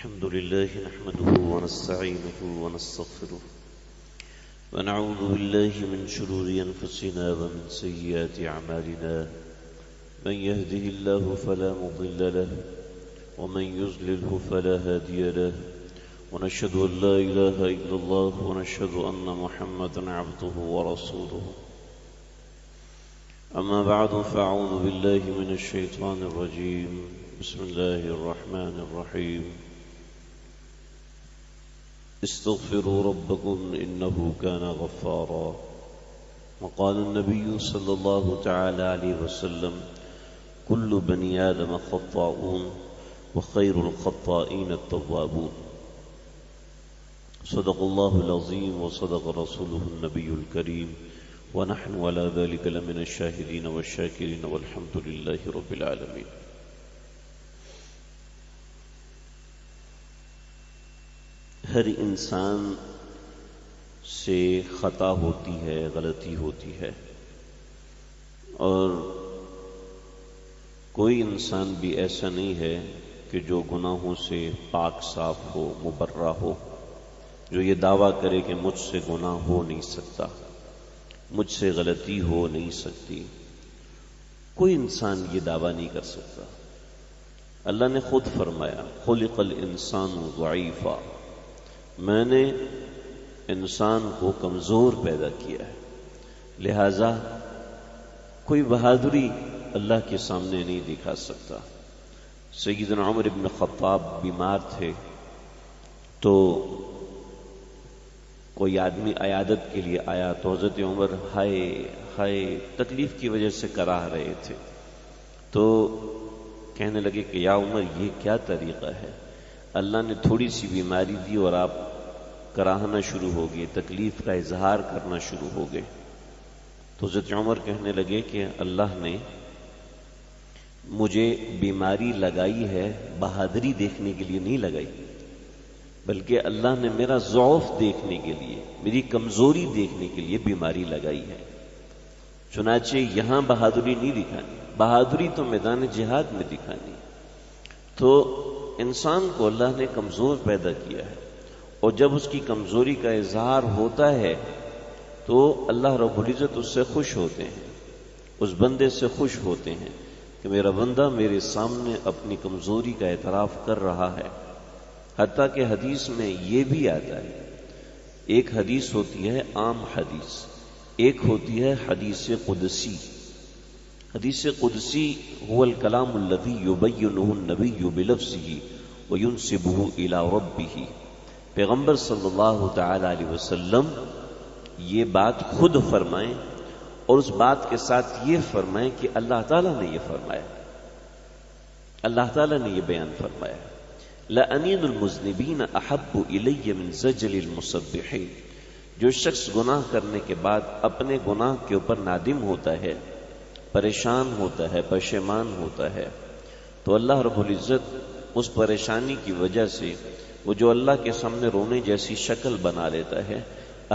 الحمد لله نحمده ونستعينه ونستغفره ونعوذ بالله من شرور أنفسنا ومن سيئات أعمالنا من يهده الله فلا مضل له ومن يضلله فلا هادي له ونشهد أن لا إله إلا الله ونشهد أن محمدا عبده ورسوله أما بعد فأعوذ بالله من الشيطان الرجيم بسم الله الرحمن الرحيم استغفروا ربكم إنه كان غفارا وقال النبي صلى الله تعالى عليه وسلم كل بني آدم خطاؤون وخير الخطائين التوابون صدق الله العظيم وصدق رسوله النبي الكريم ونحن على ذلك لمن الشاهدين والشاكرين والحمد لله رب العالمين. ہر انسان سے خطا ہوتی ہے، غلطی ہوتی ہے، اور کوئی انسان بھی ایسا نہیں ہے کہ جو گناہوں سے پاک صاف ہو، مبرہ ہو، جو یہ دعویٰ کرے کہ مجھ سے گناہ ہو نہیں سکتا، مجھ سے غلطی ہو نہیں سکتی. کوئی انسان یہ دعویٰ نہیں کر سکتا. اللہ نے خود فرمایا خلق الانسان ضعیفا، میں نے انسان کو کمزور پیدا کیا ہے، لہذا کوئی بہادری اللہ کے سامنے نہیں دکھا سکتا. سیدنا عمر بن خطاب بیمار تھے تو کوئی آدمی عیادت کے لیے آیا تو حضرت عمر ہائے تکلیف کی وجہ سے کراہ رہے تھے، تو کہنے لگے کہ یا عمر یہ کیا طریقہ ہے، اللہ نے تھوڑی سی بیماری دی اور آپ کراہنا شروع ہو گئے، تکلیف کا اظہار کرنا شروع ہو گئے. تو حضرت عمر کہنے لگے کہ اللہ نے مجھے بیماری لگائی ہے بہادری دیکھنے کے لیے نہیں لگائی، بلکہ اللہ نے میرا ضعف دیکھنے کے لیے، میری کمزوری دیکھنے کے لیے بیماری لگائی ہے. چنانچہ یہاں بہادری نہیں دکھانی، بہادری تو میدان جہاد میں دکھانی. تو انسان کو اللہ نے کمزور پیدا کیا ہے، اور جب اس کی کمزوری کا اظہار ہوتا ہے تو اللہ رب العزت اس سے خوش ہوتے ہیں، اس بندے سے خوش ہوتے ہیں کہ میرا بندہ میرے سامنے اپنی کمزوری کا اعتراف کر رہا ہے. حتیٰ کہ حدیث میں یہ بھی آتا ہے، ایک حدیث ہوتی ہے عام حدیث، ایک ہوتی ہے حدیث قدسی. حدیث قدسی هو الکلام الذی یبینہ النبی بلفظہ وینسبہ الی ربہ. پیغمبر صلی اللہ تعالی علیہ وسلم یہ بات خود فرمائیں اور اس بات کے ساتھ یہ فرمائیں کہ اللہ تعالیٰ نے یہ فرمایا، اللہ تعالیٰ نے یہ بیان فرمایا. لَأَنِينُ الْمُذْنِبِينَ أَحَبُّ إِلَيَّ مِنْ زَجْلِ الْمُسَبِّحِينَ. جو شخص گناہ کرنے کے بعد اپنے گناہ کے اوپر نادم ہوتا ہے، پریشان ہوتا ہے، پشیمان ہوتا ہے، تو اللہ رب العزت اس پریشانی کی وجہ سے وہ جو اللہ کے سامنے رونے جیسی شکل بنا لیتا ہے،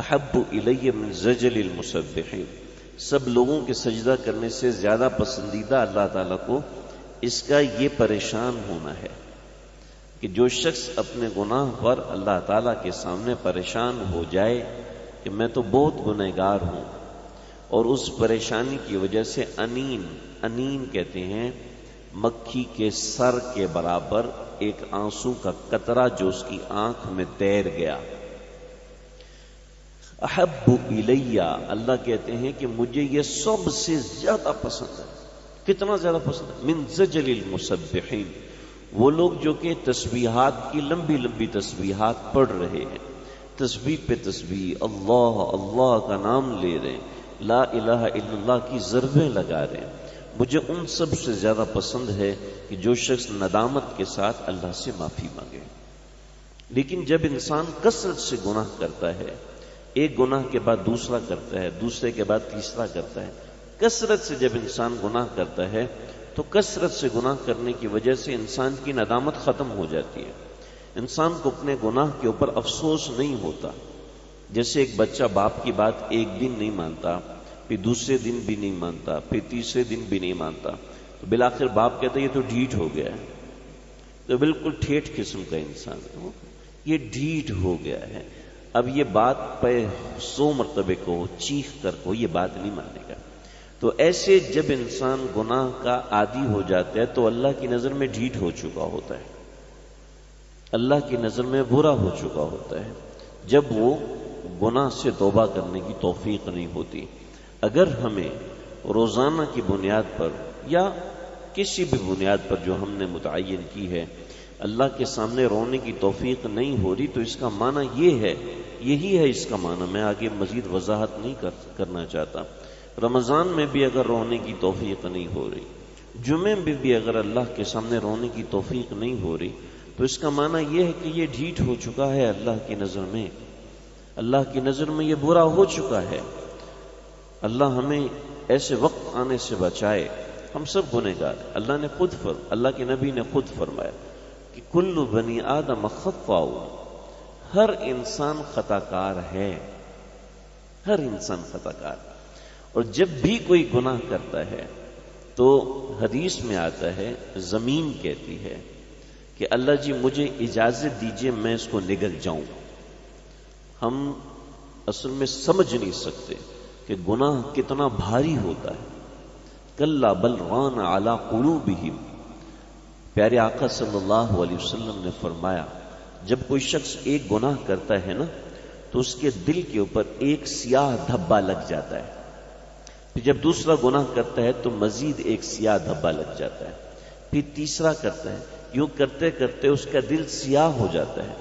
احب الی من زجل المسبحین، سب لوگوں کے سجدہ کرنے سے زیادہ پسندیدہ اللہ تعالیٰ کو اس کا یہ پریشان ہونا ہے کہ جو شخص اپنے گناہ پر اللہ تعالیٰ کے سامنے پریشان ہو جائے کہ میں تو بہت گنہگار ہوں، اور اس پریشانی کی وجہ سے انین کہتے ہیں مکھی کے سر کے برابر ایک آنسو کا قطرہ جو اس کی آنکھ میں تیر گیا. احب الیہ، اللہ کہتے ہیں کہ مجھے یہ سب سے زیادہ پسند ہے. کتنا زیادہ پسند ہے؟ من زجل المسبحین، وہ لوگ جو کہ تسبیحات کی لمبی لمبی تسبیحات پڑھ رہے ہیں، تسبیح پہ تسبیح، اللہ اللہ کا نام لے رہے ہیں، لا الہ الا اللہ کی ضربیں لگا رہے ہیں. مجھے ان سب سے زیادہ پسند ہے کہ جو شخص ندامت کے ساتھ اللہ سے معافی مانگے. لیکن جب انسان کثرت سے گناہ کرتا ہے، ایک گناہ کے بعد دوسرا کرتا ہے، دوسرے کے بعد تیسرا کرتا ہے، کثرت سے جب انسان گناہ کرتا ہے تو کثرت سے گناہ کرنے کی وجہ سے انسان کی ندامت ختم ہو جاتی ہے. انسان کو اپنے گناہ کے اوپر افسوس نہیں ہوتا. جیسے ایک بچہ باپ کی بات ایک دن نہیں مانتا، پھر دوسرے دن بھی نہیں مانتا، پھر تیسرے دن بھی نہیں مانتا، تو بالآخر باپ کہتا ہے یہ تو ڈھیٹ ہو گیا ہے، تو بالکل ٹھیٹھ قسم کا انسان ہے، یہ ڈھیٹ ہو گیا ہے، اب یہ بات پہ 100 مرتبے کو چیخ کر کو یہ بات نہیں مانے گا۔ تو ایسے جب انسان گناہ کا عادی ہو جاتا ہے تو اللہ کی نظر میں ڈھیٹ ہو چکا ہوتا ہے، اللہ کی نظر میں برا ہو چکا ہوتا ہے، جب وہ گناہ سے توبہ کرنے کی توفیق نہیں ہوتی۔ اگر ہمیں روزانہ کی بنیاد پر یا کسی بھی بنیاد پر جو ہم نے متعین کی ہے اللہ کے سامنے رونے کی توفیق نہیں ہو رہی، تو اس کا معنی یہ ہے، یہی ہے اس کا معنی، میں آگے مزید وضاحت نہیں کرنا چاہتا۔ رمضان میں بھی اگر رونے کی توفیق نہیں ہو رہی، جمعے میں بھی اگر اللہ کے سامنے رونے کی توفیق نہیں ہو رہی، تو اس کا معنی یہ ہے کہ یہ ڈھیٹ ہو چکا ہے اللہ کی نظر میں، اللہ کی نظر میں یہ برا ہو چکا ہے۔ اللہ ہمیں ایسے وقت آنے سے بچائے، ہم سب گنہگار ہیں۔ اللہ نے خود اللہ کے نبی نے خود فرمایا کہ کل بنی آدم خطاء، ہر انسان خطا کار ہے، ہر انسان خطا کار۔ اور جب بھی کوئی گناہ کرتا ہے تو حدیث میں آتا ہے، زمین کہتی ہے کہ اللہ جی مجھے اجازت دیجئے میں اس کو نگل جاؤں۔ ہم اصل میں سمجھ نہیں سکتے کہ گناہ کتنا بھاری ہوتا ہے۔ کلا بل ران علی قلوبہم، پیارے آقا صلی اللہ علیہ وسلم نے فرمایا جب کوئی شخص ایک گناہ کرتا ہے نا تو اس کے دل کے اوپر ایک سیاہ دھبا لگ جاتا ہے، پھر جب دوسرا گناہ کرتا ہے تو مزید ایک سیاہ دھبا لگ جاتا ہے، پھر تیسرا کرتا ہے، یوں کرتے کرتے اس کا دل سیاہ ہو جاتا ہے،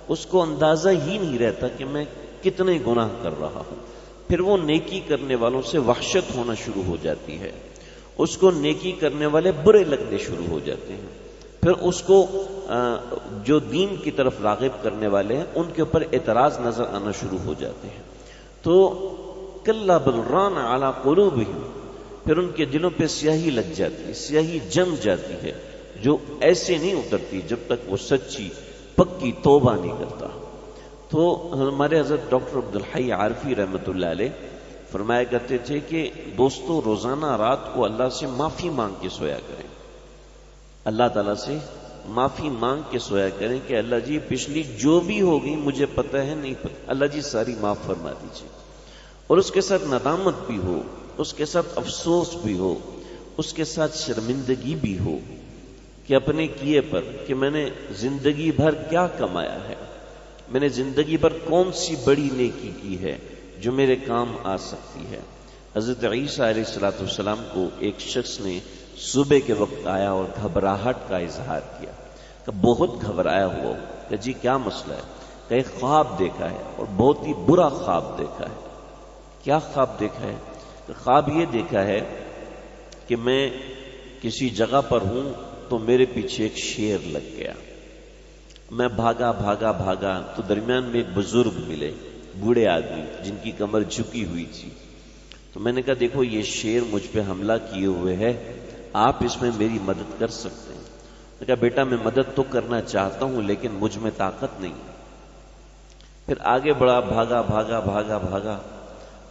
اس کو اندازہ ہی نہیں رہتا کہ میں کتنے گناہ کر رہا ہوں۔ پھر وہ نیکی کرنے والوں سے وحشت ہونا شروع ہو جاتی ہے، اس کو نیکی کرنے والے برے لگنے شروع ہو جاتے ہیں، پھر اس کو جو دین کی طرف راغب کرنے والے ہیں ان کے اوپر اعتراض نظر آنا شروع ہو جاتے ہیں۔ تو کلا بل ران علی قلوبہم، پھر ان کے دلوں پہ سیاہی لگ جاتی ہے، سیاہی جم جاتی ہے جو ایسے نہیں اترتی جب تک وہ سچی پکی توبہ نہیں کرتا۔ تو ہمارے حضرت ڈاکٹر عبدالحی عارفی رحمۃ اللہ علیہ فرمایا کرتے تھے کہ دوستو روزانہ رات کو اللہ سے معافی مانگ کے سویا کریں، اللہ تعالیٰ سے معافی مانگ کے سویا کریں کہ اللہ جی پچھلی جو بھی ہوگی مجھے پتہ ہے نہیں پتہ، اللہ جی ساری معاف فرما دیجیے، اور اس کے ساتھ ندامت بھی ہو، اس کے ساتھ افسوس بھی ہو، اس کے ساتھ شرمندگی بھی ہو کہ اپنے کیے پر کہ میں نے زندگی بھر کیا کمایا ہے، میں نے زندگی بھر کون سی بڑی نیکی کی ہے جو میرے کام آ سکتی ہے۔ حضرت عیسیٰ علیہ السلام کو ایک شخص نے صبح کے وقت آیا اور گھبراہٹ کا اظہار کیا کہ بہت گھبرایا ہوا کہ جی کیا مسئلہ ہے، کہ ایک خواب دیکھا ہے اور بہت ہی برا خواب دیکھا ہے۔ کیا خواب دیکھا ہے؟ کہ خواب یہ دیکھا ہے کہ میں کسی جگہ پر ہوں تو میرے پیچھے ایک شیر لگ گیا، میں بھاگا بھاگا بھاگا تو درمیان میں ایک بزرگ ملے، بوڑھے آدمی جن کی کمر جھکی ہوئی تھی، تو میں نے کہا دیکھو یہ شیر مجھ پہ حملہ کیے ہوئے ہے، آپ اس میں میری مدد کر سکتے ہیں؟ میں نے کہا بیٹا میں مدد تو کرنا چاہتا ہوں لیکن مجھ میں طاقت نہیں۔ پھر آگے بڑھا، بھاگا بھاگا بھاگا بھاگا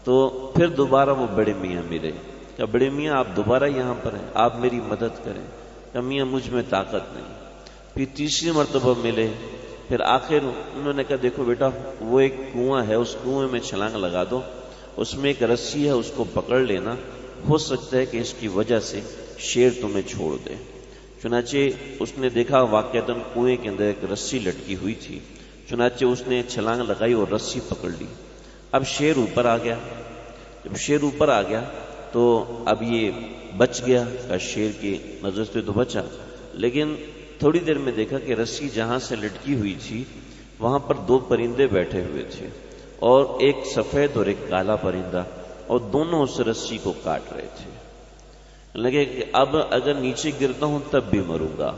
تو پھر دوبارہ وہ بڑے میاں ملے، کہ بڑے میاں آپ دوبارہ یہاں پر ہیں، آپ میری مدد کریں۔ کہ میاں مجھ میں طاقت نہیں۔ پھر تیسری مرتبہ ملے، پھر آخر انہوں نے کہا دیکھو بیٹا وہ ایک کنواں ہے، اس کنویں میں چھلانگ لگا دو، اس میں ایک رسی ہے اس کو پکڑ لینا، ہو سکتا ہے کہ اس کی وجہ سے شیر تمہیں چھوڑ دے۔ چنانچہ اس نے دیکھا واقعتاً کنویں کے اندر ایک رسی لٹکی ہوئی تھی، چنانچہ اس نے چھلانگ لگائی اور رسی پکڑ لی۔ اب شیر اوپر آ گیا، جب شیر اوپر آ گیا تو اب یہ بچ گیا، شیر کی نظر سے تو بچا، لیکن تھوڑی دیر میں دیکھا کہ رسی جہاں سے لٹکی ہوئی تھی وہاں پر دو پرندے بیٹھے ہوئے تھے، اور ایک سفید اور ایک کالا پرندہ، اور دونوں اس رسی کو کاٹ رہے تھے۔ لگے کہ اب اگر نیچے گرتا ہوں تب بھی مروں گا،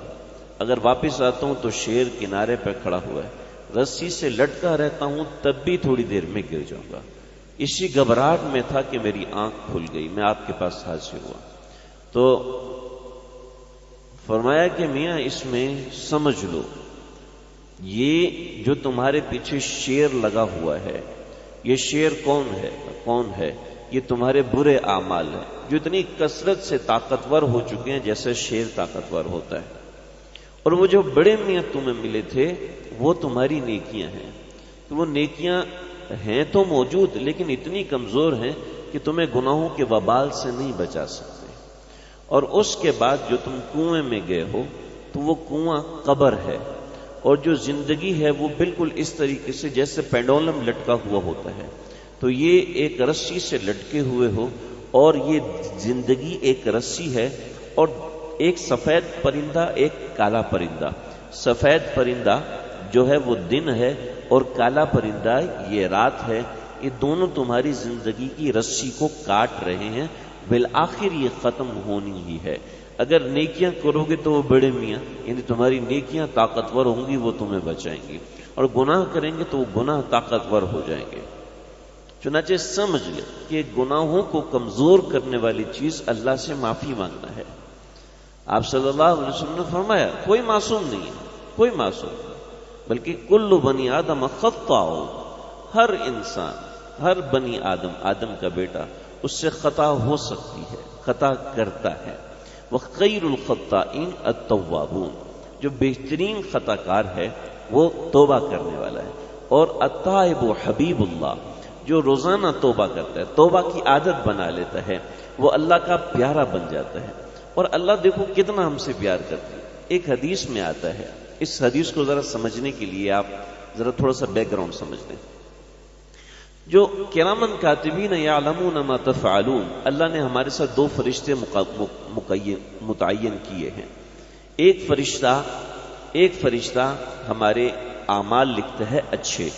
اگر واپس آتا ہوں تو شیر کنارے پہ کھڑا ہوا ہے، رسی سے لٹکا رہتا ہوں تب بھی تھوڑی دیر میں گر جاؤں گا۔ اسی گھبراہٹ میں تھا کہ میری آنکھ کھل گئی، میں آپ کے پاس حاضر ہوا۔ تو فرمایا کہ میاں اس میں سمجھ لو، یہ جو تمہارے پیچھے شیر لگا ہوا ہے، یہ شیر کون ہے؟ کون ہے؟ یہ تمہارے برے اعمال ہیں جو اتنی کثرت سے طاقتور ہو چکے ہیں جیسے شیر طاقتور ہوتا ہے، اور وہ جو بڑے میاں تمہیں ملے تھے وہ تمہاری نیکیاں ہیں. تو وہ نیکیاں ہیں تو موجود لیکن اتنی کمزور ہیں کہ تمہیں گناہوں کے وبال سے نہیں بچا سکتے. اور اس کے بعد جو تم کنویں میں گئے ہو تو وہ کنواں قبر ہے، اور جو زندگی ہے وہ بالکل اس طریقے سے جیسے پینڈولم لٹکا ہوا ہوتا ہے. تو یہ ایک رسی سے لٹکے ہوئے ہو، اور یہ زندگی ایک رسی ہے، اور ایک سفید پرندہ ایک کالا پرندہ. سفید پرندہ جو ہے وہ دن ہے اور کالا پرندہ یہ رات ہے. یہ دونوں تمہاری زندگی کی رسی کو کاٹ رہے ہیں. بالآخر یہ ختم ہونی ہی ہے. اگر نیکیاں کرو گے تو وہ بڑے میاں یعنی تمہاری نیکیاں طاقتور ہوں گی، وہ تمہیں بچائیں گی، اور گناہ کریں گے تو وہ گناہ طاقتور ہو جائیں گے. چنانچہ سمجھ لے کہ گناہوں کو کمزور کرنے والی چیز اللہ سے معافی مانگنا ہے. آپ صلی اللہ علیہ وسلم نے فرمایا کوئی معصوم نہیں ہے، کوئی معصوم نہیں، بلکہ کل بنی آدم خطاء. ہر انسان، ہر بنی آدم، آدم کا بیٹا، اس سے خطا ہو سکتی ہے، خطا کرتا ہے. وخیر الخطائین التوابون. جو بہترین خطا کار ہے وہ توبہ کرنے والا ہے. اور التائب حبیب اللہ، جو روزانہ توبہ کرتا ہے، توبہ کی عادت بنا لیتا ہے، وہ اللہ کا پیارا بن جاتا ہے. اور اللہ دیکھو کتنا ہم سے پیار کرتے ہیں. ایک حدیث میں آتا ہے، اس حدیث کو ذرا سمجھنے کے لیے آپ ذرا تھوڑا سا بیک گراؤنڈ سمجھ لیں. جو کرامن کاتبین یعلمون ما تفعلون، اللہ نے ہمارے ساتھ دو فرشتے متعین کیے ہیں. ایک فرشتہ ہمارے اعمال لکھتا ہے اچھے،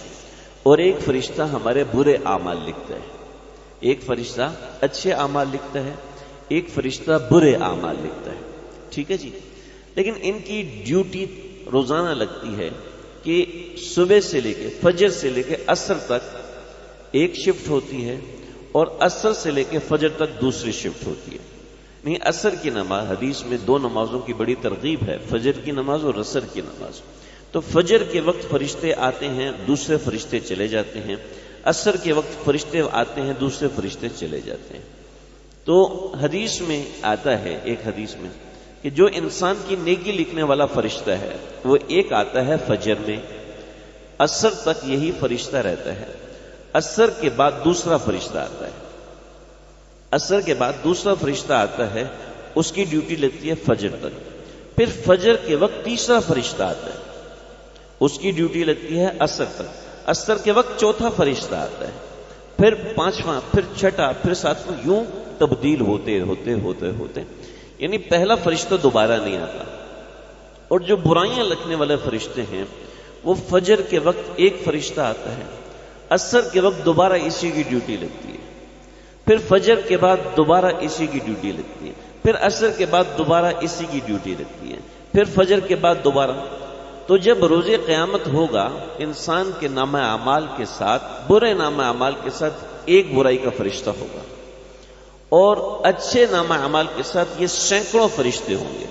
اور ایک فرشتہ ہمارے برے اعمال لکھتا ہے. ایک فرشتہ اچھے اعمال لکھتا ہے، ایک فرشتہ برے اعمال لکھتا ہے. ٹھیک ہے جی. لیکن ان کی ڈیوٹی روزانہ لگتی ہے کہ صبح سے لے کے فجر سے لے کے عصر تک ایک شفٹ ہوتی ہے، اور عصر سے لے کے فجر تک دوسری شفٹ ہوتی ہے. نہیں، عصر کی نماز، حدیث میں دو نمازوں کی بڑی ترغیب ہے، فجر کی نماز اور عصر کی نماز. تو فجر کے وقت فرشتے آتے ہیں، دوسرے فرشتے چلے جاتے ہیں. عصر کے وقت فرشتے آتے ہیں، دوسرے فرشتے چلے جاتے ہیں. تو حدیث میں آتا ہے، ایک حدیث میں، کہ جو انسان کی نیکی لکھنے والا فرشتہ ہے وہ ایک آتا ہے فجر میں، عصر تک یہی فرشتہ رہتا ہے. عصر کے بعد دوسرا فرشتہ آتا ہے. عصر کے بعد دوسرا فرشتہ آتا ہے، اس کی ڈیوٹی لگتی ہے فجر تک. پھر فجر کے وقت تیسرا فرشتہ آتا ہے، اس کی ڈیوٹی لگتی ہے عصر تک. عصر کے وقت چوتھا فرشتہ آتا ہے، پھر پانچواں، پھر چھٹا، پھر ساتواں، یوں تبدیل ہوتے ہوتے ہوتے ہوتے یعنی پہلا فرشتہ دوبارہ نہیں آتا. اور جو برائیاں لکھنے والے فرشتے ہیں وہ فجر کے وقت ایک فرشتہ آتا ہے، عصر کے وقت دوبارہ اسی کی ڈیوٹی لگتی ہے، پھر فجر کے بعد دوبارہ اسی کی ڈیوٹی لگتی ہے، پھر عصر کے بعد دوبارہ اسی کی ڈیوٹی لگتی ہے، پھر فجر کے بعد دوبارہ. تو جب روز قیامت ہوگا، انسان کے نامہ اعمال کے ساتھ، برے نامہ اعمال کے ساتھ ایک برائی کا فرشتہ ہوگا، اور اچھے نامہ اعمال کے ساتھ یہ سینکڑوں فرشتے ہوں گے.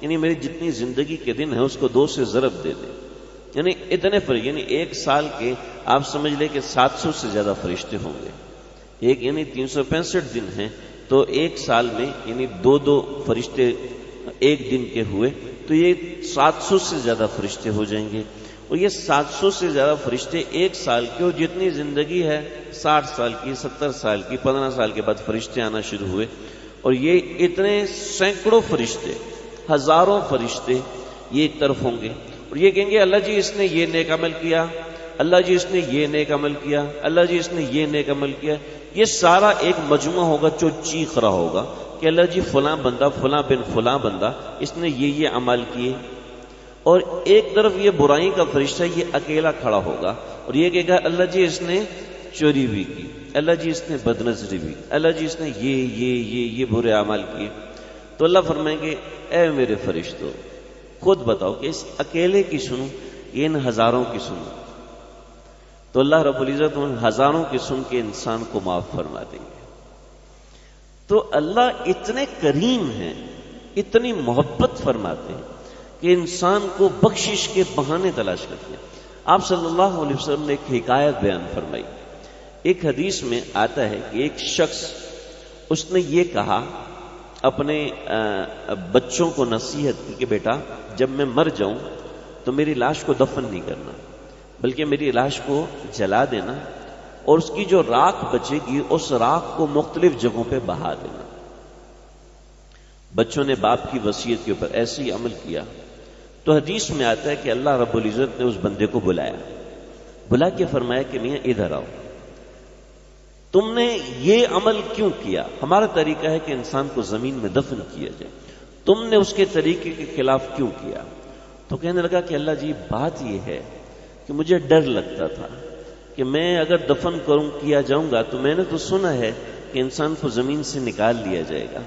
یعنی میری جتنی زندگی کے دن ہیں اس کو 2 سے ضرب دے دیں، یعنی اتنے فرشتے، یعنی ایک سال کے آپ سمجھ لیں کہ 700 سے زیادہ فرشتے ہوں گے. ایک یعنی 365 دن ہیں، تو ایک سال میں یعنی 2 فرشتے ایک دن کے ہوئے، تو یہ 700 سے زیادہ فرشتے ہو جائیں گے. اور یہ 700 سے زیادہ فرشتے ایک سال کے، اور جتنی زندگی ہے 60 سال کی، 70 سال کی، 15 سال کے بعد فرشتے آنا شروع ہوئے. اور یہ اتنے سینکڑوں فرشتے، ہزاروں فرشتے یہ ایک طرف ہوں گے، اور یہ کہیں گے اللہ جی اس نے یہ نیک عمل کیا، اللہ جی اس نے یہ نیک عمل کیا، اللہ جی اس نے یہ نیک عمل کیا. یہ سارا ایک مجموعہ ہوگا جو چیخ رہا ہوگا کہ اللہ جی فلاں بندہ، فلاں بن فلاں بندہ، اس نے یہ عمل کیے. اور ایک طرف یہ برائی کا فرشتہ یہ اکیلا کھڑا ہوگا اور یہ کہے گا اللہ جی اس نے چوری بھی کی، اللہ جی اس نے بدنظری بھی، اللہ جی اس نے یہ برے اعمال کیے. تو اللہ فرمائیں گے اے میرے فرشتوں خود بتاؤ کہ اس اکیلے کی سنوں یا ان ہزاروں کی سنوں. تو اللہ رب العزت ان ہزاروں کی سن کے انسان کو معاف فرما دیں گے. تو اللہ اتنے کریم ہیں، اتنی محبت فرماتے ہیں کہ انسان کو بخشش کے بہانے تلاش کرتے ہیں. آپ صلی اللہ علیہ وسلم نے ایک حکایت بیان فرمائی. ایک حدیث میں آتا ہے کہ ایک شخص، اس نے یہ کہا اپنے بچوں کو نصیحت کی کہ بیٹا جب میں مر جاؤں تو میری لاش کو دفن نہیں کرنا، بلکہ میری لاش کو جلا دینا اور اس کی جو راکھ بچے گی اس راکھ کو مختلف جگہوں پہ بہا دینا۔ بچوں نے باپ کی وصیت کے اوپر ایسے ہی عمل کیا تو حدیث میں آتا ہے کہ اللہ رب العزت نے اس بندے کو بلا کے فرمایا کہ میاں ادھر آؤ، تم نے یہ عمل کیوں کیا؟ ہمارا طریقہ ہے کہ انسان کو زمین میں دفن کیا جائے، تم نے اس کے طریقے کے خلاف کیوں کیا؟ تو کہنے لگا کہ اللہ جی بات یہ ہے کہ مجھے ڈر لگتا تھا کہ میں اگر دفن کیا جاؤں گا تو میں نے تو سنا ہے کہ انسان کو زمین سے نکال لیا جائے گا،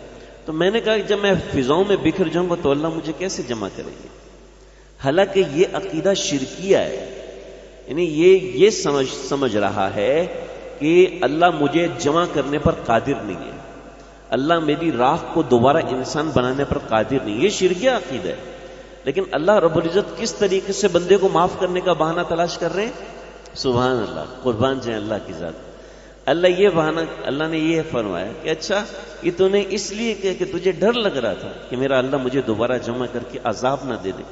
تو میں نے کہا کہ جب میں فضاؤں میں بکھر جاؤں گا تو اللہ مجھے کیسے جمع کریں گے؟ حالانکہ یہ عقیدہ شرکیہ ہے، یعنی یہ سمجھ رہا ہے کہ اللہ مجھے جمع کرنے پر قادر نہیں ہے، اللہ میری راکھ کو دوبارہ انسان بنانے پر قادر نہیں، یہ شرکیہ عقیدہ ہے۔ لیکن اللہ رب العزت کس طریقے سے بندے کو معاف کرنے کا بہانہ تلاش کر رہے ہیں؟ سبحان اللہ، قربان جائیں اللہ کی ذات۔ اللہ نے یہ فرمایا کہ اچھا یہ تو نے اس لیے کہ تجھے ڈر لگ رہا تھا کہ میرا اللہ مجھے دوبارہ جمع کر کے عذاب نہ دے دے،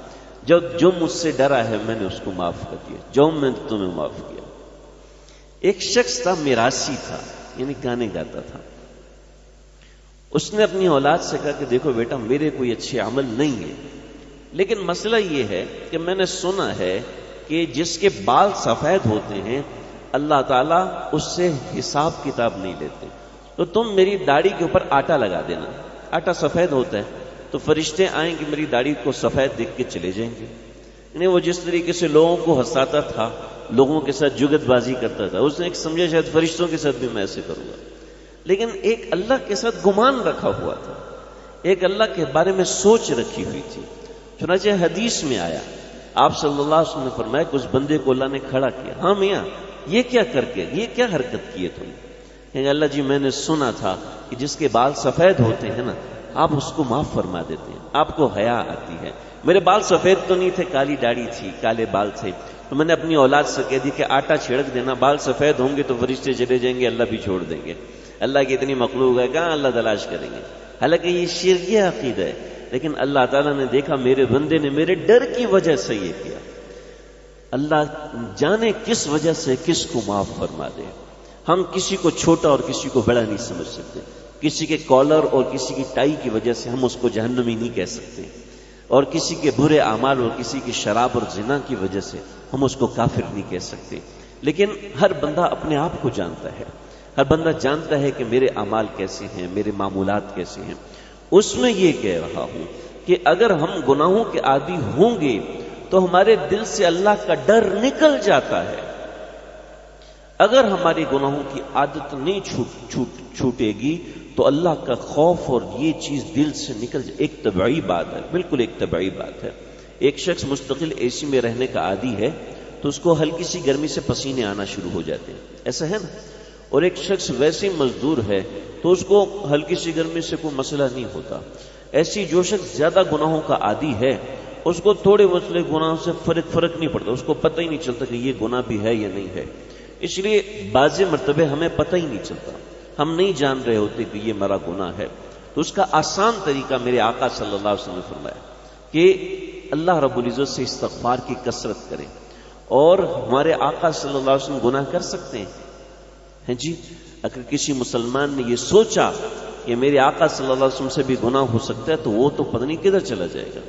جو مجھ سے ڈرا ہے میں نے اس کو معاف کر دیا، جو میں نے تمہیں معاف کیا۔ ایک شخص تھا، میراثی تھا، یعنی گانے گاتا تھا، اس نے اپنی اولاد سے کہا کہ دیکھو بیٹا میرے کوئی اچھے عمل نہیں ہے، لیکن مسئلہ یہ ہے کہ میں نے سنا ہے کہ جس کے بال سفید ہوتے ہیں اللہ تعالیٰ اس سے حساب کتاب نہیں لیتے، تو تم میری داڑھی کے اوپر آٹا لگا دینا، آٹا سفید ہوتا ہے تو فرشتے آئیں گے میری داڑھی کو سفید دیکھ کے چلے جائیں گے۔ یعنی وہ جس طریقے سے لوگوں کو ہنساتا تھا، لوگوں کے ساتھ جگت بازی کرتا تھا، اس نے ایک سمجھا شاید فرشتوں کے ساتھ بھی میں ایسے کروں گا، لیکن ایک اللہ کے ساتھ گمان رکھا ہوا تھا، ایک اللہ کے بارے میں سوچ رکھی ہوئی تھی۔ چنانچہ حدیث میں آیا، آپ صلی اللہ علیہ وسلم نے فرمایا کہ اس بندے کو اللہ نے کھڑا کیا، ہاں میاں یہ کیا کر کے، یہ کیا حرکت کی ہے تم؟ کہ اللہ جی میں نے سنا تھا کہ جس کے بال سفید ہوتے ہیں نا آپ اس کو معاف فرما دیتے ہیں، آپ کو حیا آتی ہے، میرے بال سفید تو نہیں تھے، کالی داڑھی تھی، کالے بال تھے، تو میں نے اپنی اولاد سے کہہ دی کہ آٹا چھڑک دینا، بال سفید ہوں گے تو فرشتے چلے جائیں گے، اللہ بھی چھوڑ دیں گے، اللہ کی اتنی مخلوق ہے کہاں اللہ تلاش کریں گے۔ حالانکہ یہ شرکیہ عقیدہ ہے، لیکن اللہ تعالیٰ نے دیکھا میرے بندے نے میرے ڈر کی وجہ سے یہ کیا، اللہ جانے کس وجہ سے کس کو معاف فرما دے۔ ہم کسی کو چھوٹا اور کسی کو بڑا نہیں سمجھ سکتے، کسی کے کالر اور کسی کی ٹائی کی وجہ سے ہم اس کو جہنمی نہیں کہہ سکتے، اور کسی کے برے اعمال اور کسی کی شراب اور زنا کی وجہ سے ہم اس کو کافر نہیں کہہ سکتے۔ لیکن ہر بندہ اپنے آپ کو جانتا ہے، ہر بندہ جانتا ہے کہ میرے اعمال کیسے ہیں، میرے معمولات کیسے ہیں۔ اس میں یہ کہہ رہا ہوں کہ اگر ہم گناہوں کے عادی ہوں گے تو ہمارے دل سے اللہ کا ڈر نکل جاتا ہے، اگر ہماری گناہوں کی عادت نہیں چھوٹے گی تو اللہ کا خوف اور یہ چیز دل سے نکل جائے۔ ایک طبعی بات ہے، بالکل ایک طبعی بات ہے۔ ایک شخص مستقل اے سی میں رہنے کا عادی ہے تو اس کو ہلکی سی گرمی سے پسینے آنا شروع ہو جاتے ہیں، ایسا ہے نا؟ اور ایک شخص ویسے مزدور ہے تو اس کو ہلکی سی گرمی سے کوئی مسئلہ نہیں ہوتا۔ ایسی جو شخص زیادہ گناہوں کا عادی ہے اس کو تھوڑے مسئلے گناہوں سے فرق نہیں پڑتا، اس کو پتہ ہی نہیں چلتا کہ یہ گناہ بھی ہے یا نہیں ہے۔ اس لیے بعض مرتبہ ہمیں پتہ ہی نہیں چلتا، ہم نہیں جان رہے ہوتے کہ یہ میرا گناہ ہے، تو اس کا آسان طریقہ میرے آقا صلی اللہ علیہ وسلم نے فرمایا کہ اللہ رب العزت سے استغفار کی کثرت کریں۔ اور ہمارے آقا صلی اللہ علیہ وسلم گناہ کر سکتے ہیں جی؟ اگر کسی مسلمان نے یہ سوچا کہ میرے آقا صلی اللہ علیہ وسلم سے بھی گناہ ہو سکتا ہے تو وہ تو پتہ نہیں کدھر چلا جائے گا،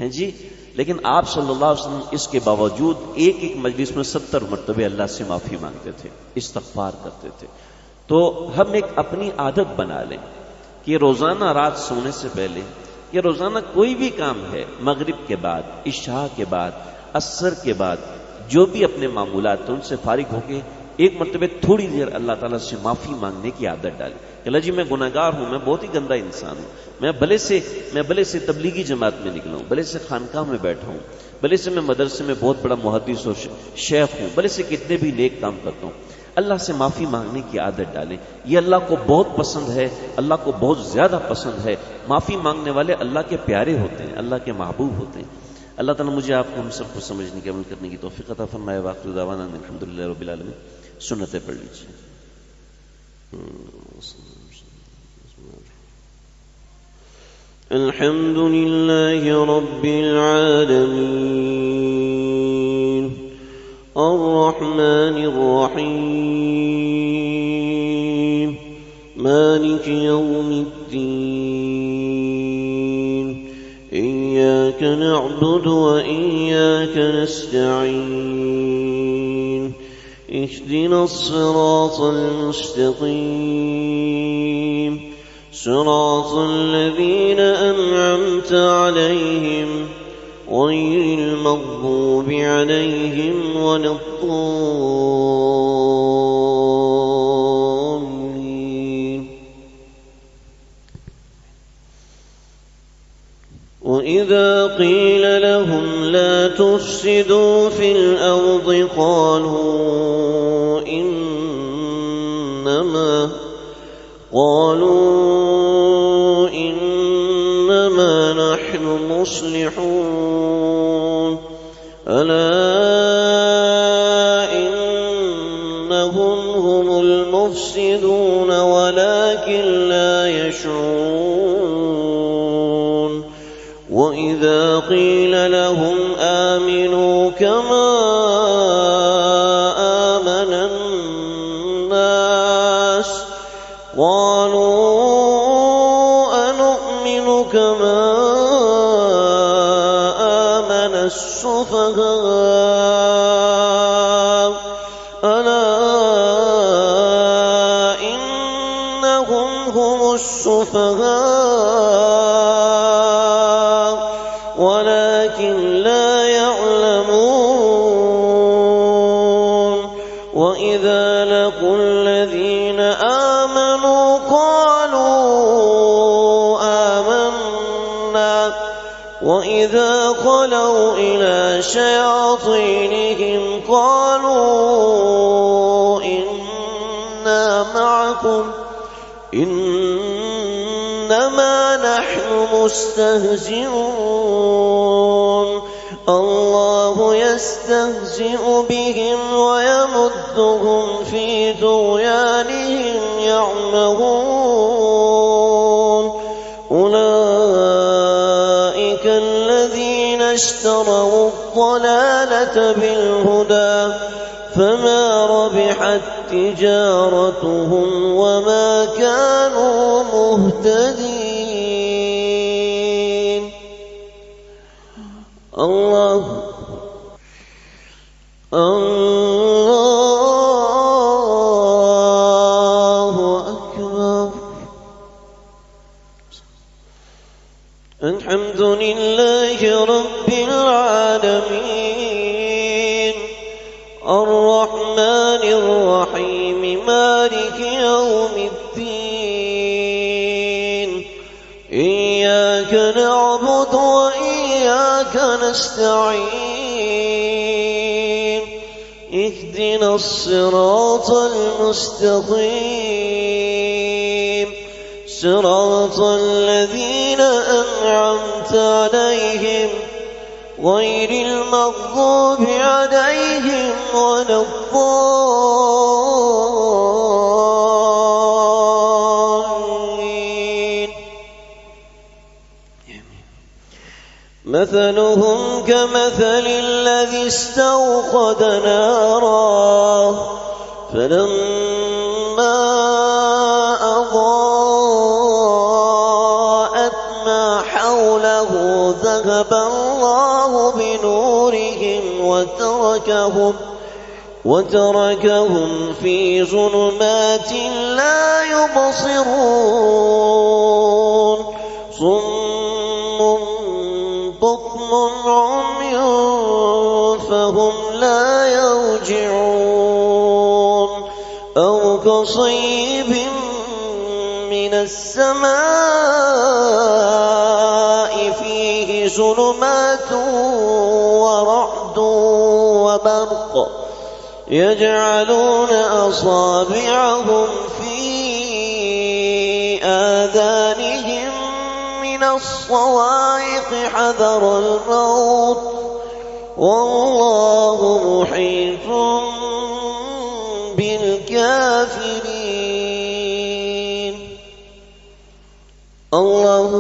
ہیں جی؟ لیکن آپ صلی اللہ علیہ وسلم اس کے باوجود ایک مجلس میں 70 مرتبہ اللہ سے معافی مانگتے تھے، استغفار کرتے تھے۔ تو ہم ایک اپنی عادت بنا لیں کہ روزانہ رات سونے سے پہلے، کہ روزانہ کوئی بھی کام ہے، مغرب کے بعد، عشاء کے بعد، عصر کے بعد، جو بھی اپنے معمولات ہیں ان سے فارغ ہو کے ایک مرتبہ تھوڑی دیر اللہ تعالیٰ سے معافی مانگنے کی عادت ڈالیں کہ اللہ جی میں گناہگار ہوں، میں بہت ہی گندا انسان ہوں، میں بھلے سے تبلیغی جماعت میں نکلا ہوں، بھلے سے خانقاہ میں بیٹھا ہوں، بھلے سے میں مدرسے میں بہت بڑا محدث اور شیخ ہوں، بھلے سے کتنے بھی نیک کام کرتا ہوں، اللہ سے معافی مانگنے کی عادت ڈالیں۔ یہ اللہ کو بہت پسند ہے، اللہ کو بہت زیادہ پسند ہے۔ معافی مانگنے والے اللہ کے پیارے ہوتے ہیں، اللہ کے محبوب ہوتے ہیں۔ اللہ تعالیٰ مجھے آپ کو ہم سب کو سمجھنے کے عمل کرنے کی توفیق عطا فرمائے۔ وآخر دعوانا الحمدللہ رب العالمین۔ سنتیں پڑھ لیجیے۔ الحمد لله رب العالمين الرحمن الرحيم مالك يوم الدين إياك نعبد وإياك نستعين اهدنا الصراط المستقيم صراط الذين أنعمت عليهم غير المغضوب عليهم ولا الضالين. وإذا قيل لهم لا تفسدوا في الأرض قالوا إنما نحن مصلحون ألا إنهم هم المفسدون ولكن لا يشعرون. وإذا قيل لهم آمنوا كما آمن الناس قالوا أنؤمن كما آمن السفهاء ألا إنهم هم السفهاء ولكن لا يعلمون. وإذا لقوا الذين آمنوا قالوا آمنا وإذا خلوا إلى شياطينهم قالوا إنا معكم إنما نحن مستهزئون الله يستهزئ بهم ويمدهم في طغيانهم يعمهون. أولئك الذين اشتروا الضلالة بالهدى فما ربحت تجارتهم وما كانوا مهتدين. الله أكبر. الحمد لله رب العالمين الرحمن الرحيم مالك يوم الدين إياك نعبد وإياك نستعين اهدنا الصراط المستقيم صراط الذين أنعمت عليهم غير المغضوب عليهم ولا الضالين. مثلهم كمثل الذي استوقد نارا فلما أضاءت ما حوله ذهب الله بنورهم وتركهم في ظلمات لا يبصرون صم بكم عمي فهم لا يرجعون. أو كصيب من السماء فيه ظلمات ورعد وبرق يجعلون أصابعهم في آذانهم من الصواعق حذر الموت والله محيط بالكافرين. الله